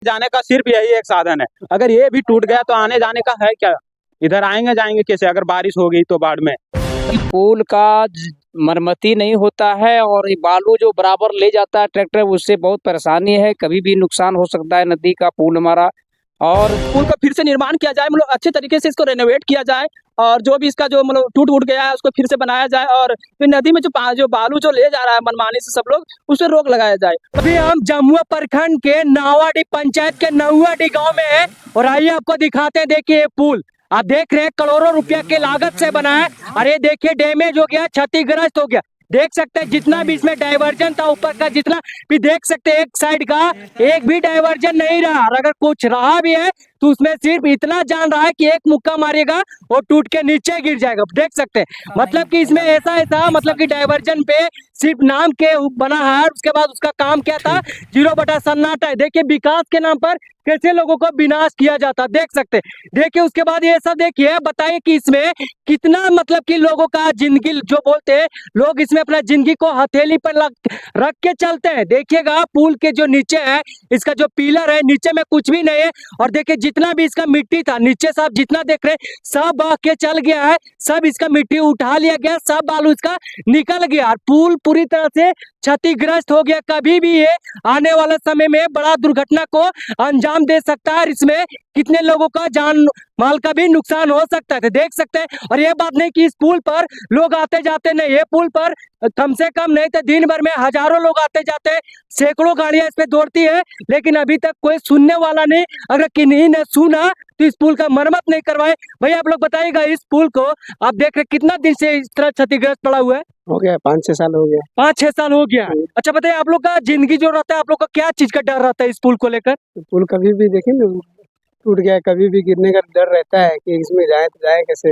जाने का सिर्फ यही एक साधन है। अगर ये भी टूट गया तो आने जाने का है क्या? इधर आएंगे जाएंगे कैसे अगर बारिश हो गई तो बाढ़ में? पुल का मरम्मती नहीं होता है और ये बालू जो बराबर ले जाता है ट्रैक्टर, उससे बहुत परेशानी है। कभी भी नुकसान हो सकता है नदी का पुल हमारा। और पुल का फिर से निर्माण किया जाए, मतलब अच्छे तरीके से इसको रेनोवेट किया जाए और जो भी इसका जो मतलब टूट फूट गया है उसको फिर से बनाया जाए और फिर नदी में जो बालू जो ले जा रहा है मनमानी से सब लोग, उस पर रोक लगाया जाए। अभी हम जमुआ प्रखंड के नावाडी पंचायत के नौवाडी गांव में है और आइए आपको दिखाते हैं। देखिए ये पुल आप देख रहे हैं करोड़ों रुपया के लागत से बना है और ये देखिए डैमेज हो गया, क्षतिग्रस्त हो गया। देख सकते हैं जितना भी इसमें डाइवर्जन था ऊपर का, जितना भी देख सकते हैं एक साइड का एक भी डाइवर्जन नहीं रहा और अगर कुछ रहा भी है तो उसमें सिर्फ इतना जान रहा है कि एक मुक्का मारेगा और टूट के नीचे गिर जाएगा। देख सकते हैं मतलब कि इसमें ऐसा मतलब कि डाइवर्जन पे सिर्फ नाम के बना है, उसके बाद उसका काम क्या था, 0 सन्नाटा है। देखिए विकास के नाम पर कैसे लोगों को विनाश किया जाता, देख सकते हैं। देखिए उसके बाद ये सब देखिए, बताइए कि इसमें कितना मतलब कि लोगों का जिंदगी जो बोलते हैं लोग इसमें अपना जिंदगी को हथेली पर रख के चलते हैं। देखिएगा पुल के जो नीचे है इसका जो पिलर है नीचे में कुछ भी नहीं है और देखिए जितना भी इसका मिट्टी था नीचे से आप जितना देख रहे हैं सब बह के चल गया है, सब इसका मिट्टी उठा लिया गया, सब बालू इसका निकल गया और पुल पूरी तरह से क्षतिग्रस्त हो गया। कभी भी ये आने वाले समय में बड़ा दुर्घटना को अंजाम दे सकता है और इसमें कितने लोगों का जान माल का भी नुकसान हो सकता है, देख सकते हैं। और ये बात नहीं कि इस पुल पर लोग आते जाते नहीं, ये पुल पर कम से कम नहीं तो दिन भर में हजारों लोग आते जाते हैं, सैकड़ों गाड़ियां इस पे दौड़ती है, लेकिन अभी तक कोई सुनने वाला नहीं। अगर किन्हीं ने सुना तो इस पुल का मरम्मत नहीं करवाए। भैया आप लोग बताइएगा इस पुल को आप देख रहे कितना दिन से इस तरह क्षतिग्रस्त पड़ा हुआ है? हो गया 5-6 साल हो गया। 5-6 साल हो गया। अच्छा बताइए आप लोग का जिंदगी जो रहता है आप लोग का क्या चीज का डर रहता है इस पुल को लेकर? पुल कभी भी देखें ना टूट गया, कभी भी गिरने का डर रहता है कि इसमें जाए तो जाए कैसे।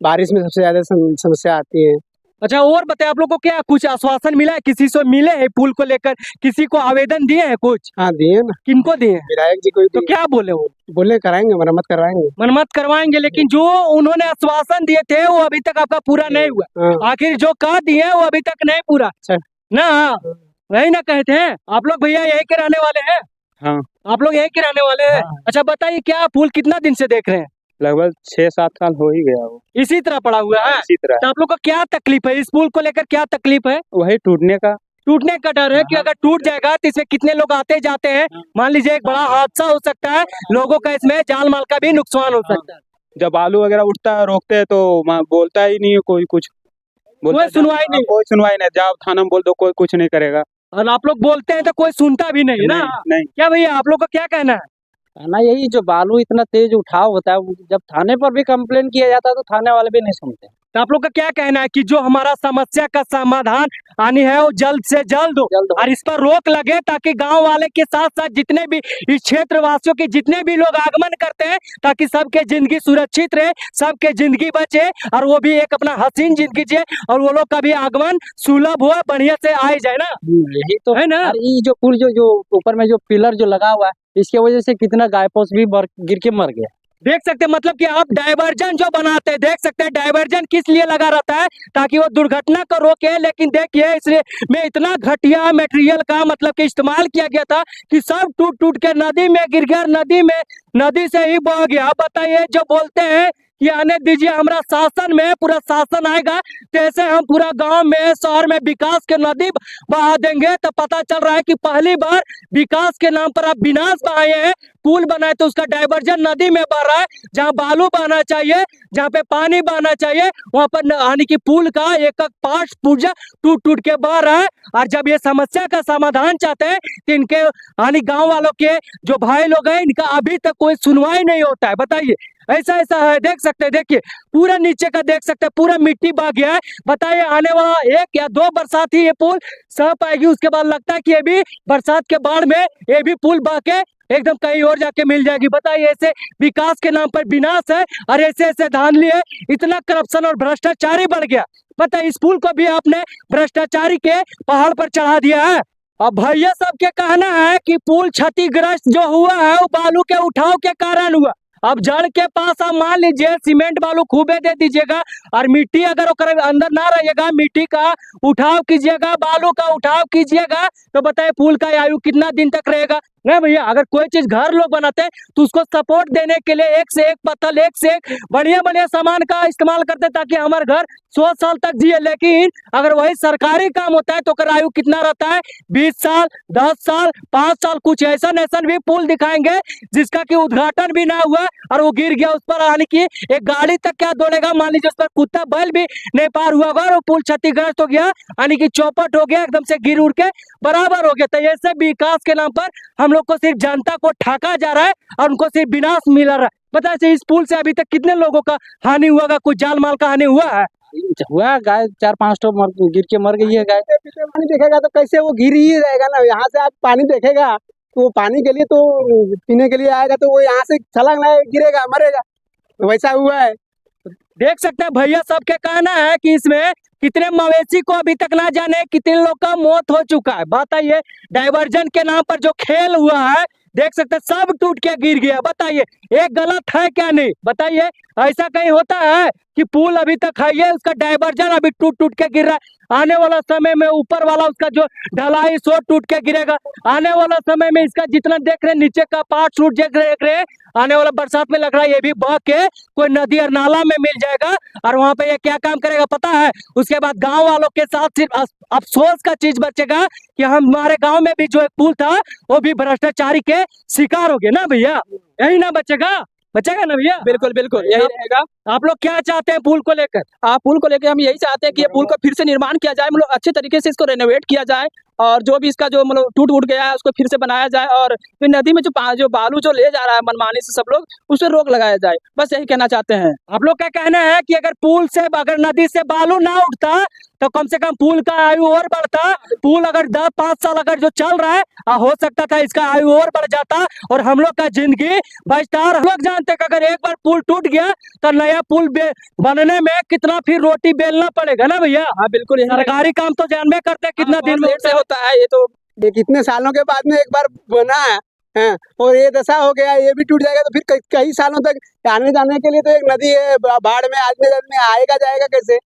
बारिश में सबसे ज्यादा समस्या आती है। अच्छा और बताए आप लोग को क्या कुछ आश्वासन मिला है, किसी से मिले हैं पुल को लेकर, किसी को आवेदन दिए हैं कुछ? हाँ दिए ना। किनको दिए? विधायक जी को तो क्या बोले वो? बोले कराएंगे, मरम्मत करवाएंगे। मरम्मत करवाएंगे, लेकिन जो उन्होंने आश्वासन दिए थे वो अभी तक आपका पूरा नहीं हुआ। आखिर जो कह दिए वो अभी तक नहीं पूरा ना, वही ना कहते हैं आप लोग। भैया यही के रहने वाले हैं? हाँ आप लोग यही के रहने वाले हैं? अच्छा बताइए क्या पुल कितना दिन से देख रहे हैं? लगभग 6-7 साल हो ही गया वो, इसी तरह पड़ा हुआ है। इसी तरह। तो आप लोग को क्या तकलीफ है इस पुल को लेकर, क्या तकलीफ है? वही टूटने का डर है कि अगर टूट जाएगा तो इसमें कितने लोग आते जाते हैं, मान लीजिए एक बड़ा हादसा हो सकता है, लोगों का इसमें जान माल का भी नुकसान हो सकता है। जब बालू वगैरह उठता है रोकते हैं तो बोलता ही नहीं है कोई कुछ, कोई सुनवाई नहीं, कोई सुनवाई नहीं। जाओ थाना में बोल दो कोई कुछ नहीं करेगा और आप लोग बोलते हैं तो कोई सुनता भी नहीं ना। नहीं। क्या भैया आप लोग का क्या कहना है? कहना यही, जो बालू इतना तेज उठाव होता है, जब थाने पर भी कंप्लेन किया जाता है तो थाने वाले भी नहीं सुनते। तो आप लोग का क्या कहना है कि जो हमारा समस्या का समाधान आनी है वो जल्द से जल्द हो और इस पर रोक लगे, ताकि गांव वाले के साथ साथ जितने भी इस क्षेत्र वासियों के जितने भी लोग आगमन करते हैं, ताकि सबके जिंदगी सुरक्षित रहे, सबके जिंदगी बचे और वो भी एक अपना हसीन जिंदगी जिए और वो लोग का भी आगमन सुलभ हुआ, बढ़िया से आए जाए ना। यही तो है ना। ये जो पुल जो ऊपर में जो पिलर जो लगा हुआ है, इसकी वजह से कितना गाय पोस भी गिर के मर गया। देख सकते हैं मतलब कि आप डाइवर्जन जो बनाते हैं, देख सकते हैं डाइवर्जन किस लिए लगा रहता है, ताकि वो दुर्घटना को रोके। लेकिन देखिए इसलिए में इतना घटिया मटेरियल का मतलब कि इस्तेमाल किया गया था कि सब टूट टूट के नदी में गिर गया, नदी से ही बह गया। बताइए जो बोलते हैं कि आने दीजिए हमारा शासन में पूरा शासन आएगा जैसे हम पूरा गांव में शहर में विकास के नदी बहा देंगे, तो पता चल रहा है कि पहली बार विकास के नाम पर आप विनाश बहाए हैं। पुल बनाए तो उसका डाइवर्जन नदी में बह रहा है, जहाँ बालू बहना चाहिए, जहाँ पे पानी बहना चाहिए, वहां पर यानी कि पुल का एक एक पार्ट पूजा टूट टूट के बह रहा है। और जब ये समस्या का समाधान चाहते हैं तो इनके यानी गांव वालों के जो भाई लोग हैं इनका अभी तक कोई सुनवाई नहीं होता है। बताइए ऐसा है, देख सकते हैं, देखिए पूरा नीचे का देख सकते हैं, पूरा मिट्टी बह गया है। बताइए आने वाला 1 या 2 बरसात ही ये पुल सह पाएगी, उसके बाद लगता है कि ये भी बरसात के बाढ़ में ये भी पुल बह के एकदम कहीं और जाके मिल जाएगी। बताइए ऐसे विकास के नाम पर विनाश है और ऐसे धांधली है, इतना करप्शन और भ्रष्टाचारी बढ़ गया। पता है इस पुल को भी आपने भ्रष्टाचारी के पहाड़ पर चढ़ा दिया है। अब भैया सबके कहना है कि पुल क्षतिग्रस्त जो हुआ है वो बालू के उठाव के कारण हुआ। अब जड़ के पास आप मान लीजिए सीमेंट बालू खूबे दे दीजिएगा और मिट्टी अगर अंदर ना रहेगा, मिट्टी का उठाव कीजिएगा, बालू का उठाव कीजिएगा, तो बताइए पुल का आयु कितना दिन तक रहेगा? ना भैया। अगर कोई चीज घर लोग बनाते हैं तो उसको सपोर्ट देने के लिए एक से एक पत्थर, एक से एक बढ़िया बढ़िया सामान का इस्तेमाल करते हैं ताकि हमारे घर 100 साल तक जिए। लेकिन अगर वही सरकारी काम होता है तो कर आयु कितना रहता है, 20 साल, 10 साल, 5 साल। कुछ ऐसा भी पुल दिखाएंगे जिसका कि उद्घाटन भी ना हुआ और वो गिर गया, उस पर यानी कि एक गाड़ी तक क्या दौड़ेगा, मान लीजिए उस पर कुत्ता बैल भी नहीं पार हुआ होगा और वो पुल क्षतिग्रस्त हो गया, यानी कि चौपट हो गया, एकदम से गिर उड़ के बराबर हो गया। तो ऐसे विकास के नाम पर हम लोग को सिर्फ जनता को ठगा जा रहा है और उनको सिर्फ विनाश मिल रहा है। पता है इस पुल से अभी तक कितने लोगों का हानि हुआ होगा, कुछ जान माल का हानि हुआ है? हुआ, गाय 4-5 तो गिर के मर गई है गाय। पानी देखेगा तो कैसे वो गिर ही रहेगा ना। यहाँ से आप पानी देखेगा तो पानी के लिए तो पीने के लिए आएगा तो वो यहाँ से छलांग लगाएगा, गिरेगा, मरेगा। तो वैसा हुआ है। देख सकते हैं भैया, सबके कहना है कि इसमें कितने मवेशी को अभी तक ना जाने कितने लोग का मौत हो चुका है। बताइए, डाइवर्जन के नाम पर जो खेल हुआ है, देख सकते हैं सब टूट के गिर गया। बताइए एक गलत है क्या? नहीं बताइए, ऐसा कहीं होता है कि पुल अभी तक है ये, उसका डाइवर्जन अभी टूट टूट के गिर रहा है। आने वाला समय में ऊपर वाला उसका जो ढलाई सो टूट के गिरेगा। आने वाला समय में इसका जितना देख रहे नीचे का पार्ट टूट देख रहे, आने वाला बरसात में लग रहा है ये भी बह के कोई नदी और नाला में मिल जाएगा। और वहां पे ये क्या काम करेगा पता है? उसके बाद गांव वालों के साथ सिर्फ अफसोस का चीज बचेगा कि हमारे गांव में भी जो एक पुल था वो भी भ्रष्टाचारी के शिकार हो गए ना भैया। यही ना बचेगा ना भैया? बिल्कुल बिल्कुल यही रहेगा। आप लोग क्या चाहते हैं पुल को लेकर? पुल को लेकर हम यही चाहते हैं कि ये पुल को फिर से निर्माण किया जाए, मतलब अच्छे तरीके से इसको रेनोवेट किया जाए और जो भी इसका जो मतलब टूट फूट गया है उसको फिर से बनाया जाए और फिर नदी में जो बालू जो ले जा रहा है मनमानी से सब लोग, उस पर रोक लगाया जाए। बस यही कहना चाहते हैं। आप लोग का कहना है कि अगर नदी से बालू ना उठता तो कम से कम पुल का आयु और बढ़ता। पुल अगर 10-5 साल अगर जो चल रहा है हो सकता था इसका आयु और बढ़ जाता और हम लोग का जिंदगी बचता। और हम लोग जानते हैं कि अगर एक बार पुल टूट गया तो नया पुल बनने में कितना फिर रोटी बेलना पड़ेगा ना भैया। हाँ बिल्कुल, सरकारी काम तो जानबे करते हैं कितना दिन लेट से होता है ये तो। ये कितने सालों के बाद में एक बार बना है, हैं, और ये दशा हो गया, ये भी टूट जाएगा तो फिर कई सालों तक आने जाने के लिए तो एक नदी है, बाढ़ में आदमी आएगा जाएगा कैसे?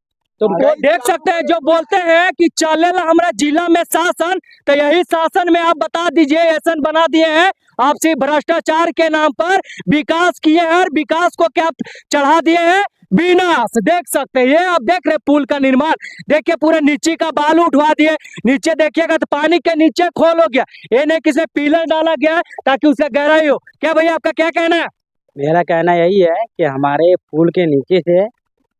तो वो देख सकते हैं जो बोलते हैं कि चलेला हमारा जिला में शासन, तो यही शासन में आप बता दीजिए ऐसा बना दिए हैं आपसी भ्रष्टाचार के नाम पर विकास किए हैं और विकास को क्या चढ़ा दिए हैं, विनाश। देख सकते हैं ये आप देख रहे पुल का निर्माण, देखिए पूरे नीचे का बालू उठवा दिए, नीचे देखिएगा तो पानी के नीचे खोल हो गया। ये नहीं किसी पिलर डाला गया ताकि उसका गहराई हो। क्या भैया आपका क्या कहना है? मेरा कहना यही है कि हमारे पुल के नीचे से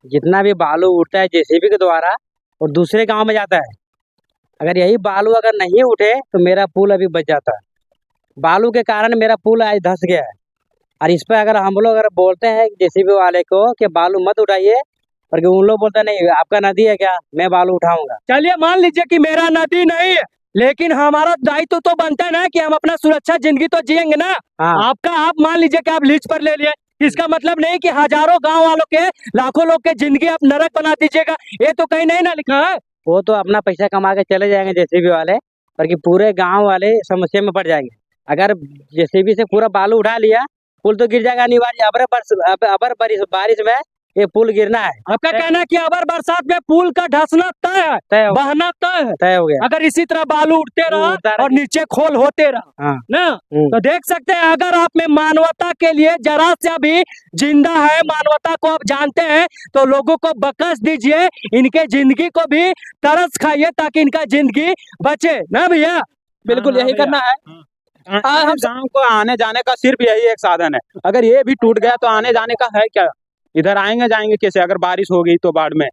जितना भी बालू उठता है जेसीबी के द्वारा और दूसरे गांव में जाता है, अगर यही बालू अगर नहीं उठे तो मेरा पुल अभी बच जाता है। बालू के कारण मेरा पुल आज धंस गया है और इस पर अगर हम लोग अगर बोलते हैं जेसीबी वाले को कि बालू मत उठाइए, और उन लोग बोलते नहीं आपका नदी है क्या, मैं बालू उठाऊंगा। चलिए मान लीजिए कि मेरा नदी नहीं है, लेकिन हमारा दायित्व तो बनता है ना कि हम अपना सुरक्षा जिंदगी तो जिएंगे ना। हाँ। आपका आप मान लीजिए कि आप लीज पर ले लिए, इसका मतलब नहीं कि हजारों गांव वालों के लाखों लोग के जिंदगी आप नरक बना दीजिएगा। ये तो कहीं नहीं ना लिखा है। वो तो अपना पैसा कमा के चले जाएंगे जेसीबी वाले, पर कि पूरे गांव वाले समस्या में पड़ जाएंगे। अगर जेसीबी से पूरा बालू उठा लिया पुल तो गिर जाएगा अनिवार्य। अबर बारिश में ये पुल गिरना है। आपका कहना है कि अबर बरसात में पुल का धंसना तय है, बहना तय हो गया। अगर इसी तरह बालू उठते रहा और नीचे खोल होते रहा। हाँ। ना तो देख सकते हैं अगर आप में मानवता के लिए जरा सा भी जिंदा है, मानवता को आप जानते हैं तो लोगों को बकस दीजिए, इनके जिंदगी को भी तरस खाइए ताकि इनका जिंदगी बचे ना भैया। बिल्कुल यही करना है। हम गांव को आने जाने का सिर्फ यही एक साधन है। अगर ये भी टूट गया तो आने जाने का है क्या? इधर आएंगे जाएंगे कैसे अगर बारिश हो गई तो बाढ़ में?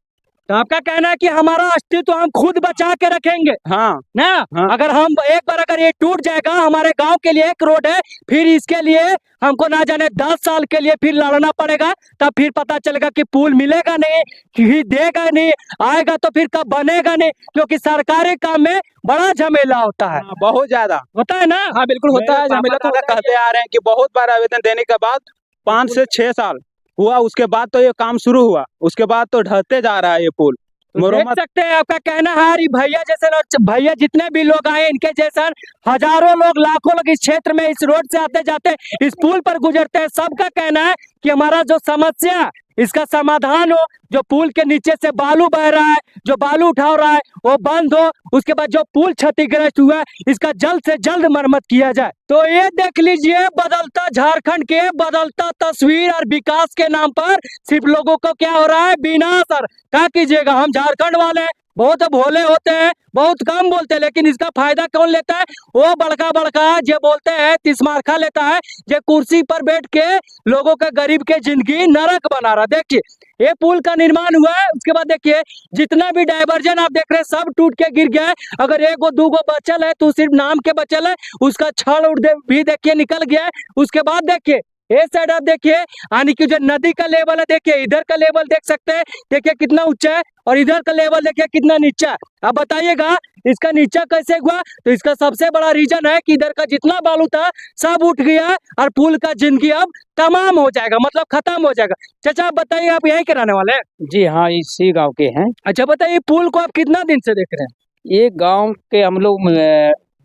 तो आपका कहना है कि हमारा अस्तित्व हम खुद बचा के रखेंगे हाँ ना। हाँ। अगर हम एक बार अगर ये टूट जाएगा, हमारे गांव के लिए एक रोड है, फिर इसके लिए हमको ना जाने 10 साल के लिए फिर लड़ना पड़ेगा। तब फिर पता चलेगा कि पुल मिलेगा नहीं, कि देगा नहीं, आएगा तो फिर कब बनेगा नहीं, क्योंकि सरकारी काम में बड़ा झमेला होता है। बहुत ज्यादा होता है ना। हाँ बिल्कुल होता है, झमेला तो कहते आ रहे हैं कि बहुत बार आवेदन देने के बाद 5 से 6 साल हुआ, उसके बाद तो ये काम शुरू हुआ, उसके बाद तो ढहते जा रहा है ये पुल। देख सकते हैं आपका कहना है भैया जैसे भैया जितने भी लोग आए इनके जैसा हजारों लोग, लाखों लोग इस क्षेत्र में इस रोड से आते जाते इस पुल पर गुजरते हैं। सबका कहना है कि हमारा जो समस्या इसका समाधान हो, जो पुल के नीचे से बालू बह रहा है, जो बालू उठा रहा है वो बंद हो, उसके बाद जो पुल क्षतिग्रस्त हुआ है इसका जल्द से जल्द मरम्मत किया जाए। तो ये देख लीजिए, बदलता झारखंड के बदलता तस्वीर और विकास के नाम पर सिर्फ लोगों को क्या हो रहा है, विनाश। और क्या कीजिएगा, हम झारखंड वाले बहुत भोले होते हैं, बहुत कम बोलते हैं, लेकिन इसका फायदा कौन लेता है? वो बड़का बड़का जो बोलते हैं तिस्मारखा लेता है, जो कुर्सी पर बैठ के लोगों के गरीब के जिंदगी नरक बना रहा। देखिए ये पुल का निर्माण हुआ है, उसके बाद देखिए जितना भी डाइवर्जन आप देख रहे हैं सब टूट के गिर गया है। अगर एक गो दो गो बचल है तो सिर्फ नाम के बचल है, उसका छड़ भी देखिए निकल गया है। उसके बाद देखिए ये साइड आप देखिए, यानी कि जो नदी का लेवल है, देखिए इधर का लेवल देख सकते हैं, देखिए कितना ऊंचा है, और इधर का लेवल देखिए कितना नीचा है। अब बताइएगा इसका नीचा कैसे हुआ? तो इसका सबसे बड़ा रीजन है कि इधर का जितना बालू था सब उठ गया और पुल का जिंदगी अब तमाम हो जाएगा, मतलब खत्म हो जाएगा। चाचा आप बताइए, आप यहीं के रहने वाले हैं? जी हाँ, इसी गांव के हैं। अच्छा बताइए, पुल को आप कितना दिन से देख रहे हैं? ये गांव के हम लोग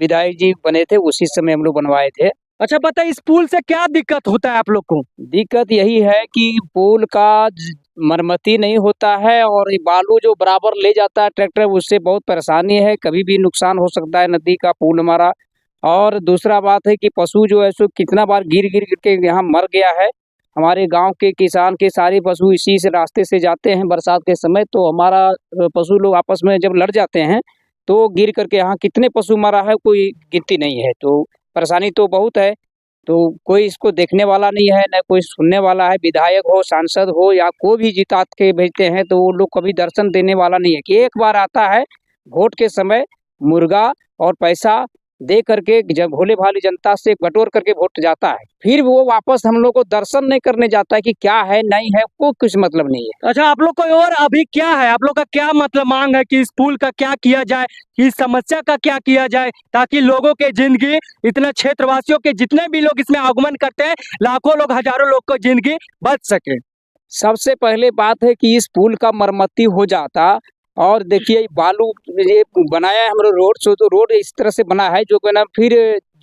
विधायक जी बने थे, उसी समय हम लोग बनवाए थे। अच्छा बताइए, इस पुल से क्या दिक्कत होता है आप लोग को? दिक्कत यही है कि पुल का मरम्मती नहीं होता है, और ये बालू जो बराबर ले जाता है ट्रैक्टर, उससे बहुत परेशानी है, कभी भी नुकसान हो सकता है नदी का पुल हमारा। और दूसरा बात है कि पशु जो है सो कितना बार गिर गिर के यहाँ मर गया है। हमारे गांव के किसान के सारे पशु इसी से रास्ते से जाते हैं बरसात के समय, तो हमारा पशु लोग आपस में जब लड़ जाते हैं तो गिर करके यहाँ कितने पशु मरा है कोई गिनती नहीं है। तो परेशानी तो बहुत है, तो कोई इसको देखने वाला नहीं है, न कोई सुनने वाला है। विधायक हो, सांसद हो, या कोई भी जिता के भेजते हैं तो वो लोग कभी दर्शन देने वाला नहीं है। कि एक बार आता है वोट के समय मुर्गा और पैसा दे करके जब भोले भाली जनता से बटोर करके वोट जाता है, फिर वो वापस हम लोग को दर्शन नहीं करने जाता है कि क्या है नहीं है, कोई कुछ मतलब नहीं है। अच्छा आप लोग को और अभी क्या है, आप लोग का क्या मतलब मांग है कि इस पुल का क्या किया जाए, इस समस्या का क्या किया जाए, ताकि लोगों के जिंदगी, इतना क्षेत्रवासियों के जितने भी लोग इसमें आगमन करते हैं, लाखों लोग हजारों लोग को जिंदगी बच सके? सबसे पहले बात है कि इस पुल का मरम्मती हो जाता। और देखिए बालू ये बनाया है हम लोग रोड, सो तो रोड इस तरह से बना है जो ना फिर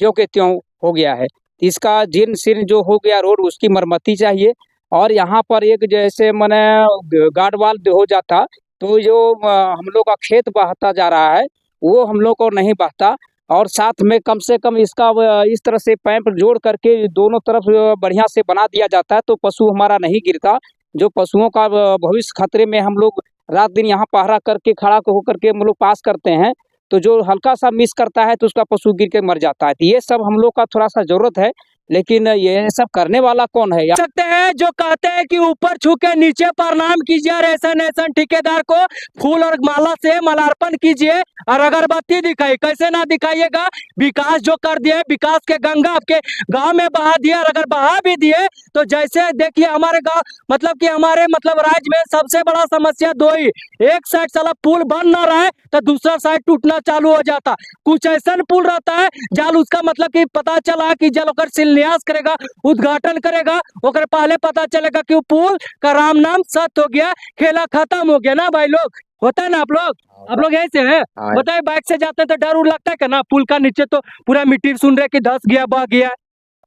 जो के त्यों हो गया है। इसका जीर्ण शीर्ण जो हो गया रोड, उसकी मरम्मती चाहिए। और यहाँ पर एक जैसे मैंने गार्ड वाल हो जाता तो जो हम लोग का खेत बहता जा रहा है वो हम लोग को नहीं बहता। और साथ में कम से कम इसका इस तरह से पैप जोड़ करके दोनों तरफ बढ़िया से बना दिया जाता है तो पशु हमारा नहीं गिरता। जो पशुओं का भविष्य खतरे में हम लोग रात दिन यहाँ पहरा करके खड़ा होकर के हम लोग पास करते हैं, तो जो हल्का सा मिस करता है तो उसका पशु गिर के मर जाता है। तो ये सब हम लोग का थोड़ा सा जरूरत है, लेकिन ये सब करने वाला कौन है? सकते हैं जो कहते हैं कि ऊपर छू के नीचे प्रणाम कीजिए, रेशन ऐसन ठेकेदार को फूल और माला से मालार्पण कीजिए और अगरबत्ती दिखाइए। कैसे ना दिखाइएगा, विकास जो कर दिए, विकास के गंगा आपके गांव में बहा दिया। और अगर बहा भी दिए तो जैसे देखिए हमारे गांव मतलब कि हमारे मतलब राज्य में सबसे बड़ा समस्या दो ही, एक साइड साला पुल बन ना रहा है तो दूसरा साइड टूटना चालू हो जाता। कुछ ऐसा पुल रहता है जाल उसका मतलब कि पता चला कि जल होकर शिलान्यास करेगा, उद्घाटन करेगा, ओकर पहले पता चलेगा कि वो पुल का राम नाम सत्य हो गया, खेला खत्म हो गया ना भाई लोग। होता है ना आप लोग ऐसे हैं? बताइए बाइक से जाते हैं तो डर उड़ लगता है क्या ना? पुल का नीचे तो पूरा मिट्टी सुन रहे कि धस गया बह गया।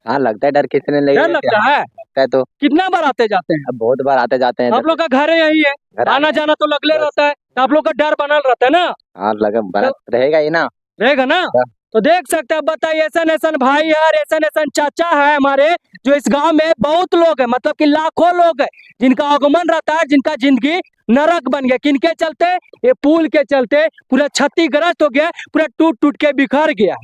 हाँ लगता है, डर कितने डर लगता है? लगता है तो कितना बार आते जाते हैं? अब बहुत बार आते जाते हैं। आप लोग का घर है यही है, घर आना जाना तो लगले रहता है, तो आप लोग का डर बनल रहता है ना? हाँ लगा बना रहेगा ही ना, रहेगा ना? तो देख सकते हैं, बताइए ऐसा भाई है, ऐसा चाचा है हमारे, जो इस गांव में बहुत लोग हैं, मतलब कि लाखों लोग हैं जिनका आगमन रहता है, जिनका जिंदगी नरक बन गया। किनके चलते? ये पुल के चलते पूरा क्षतिग्रस्त हो गया, पूरा टूट टूट के बिखर गया।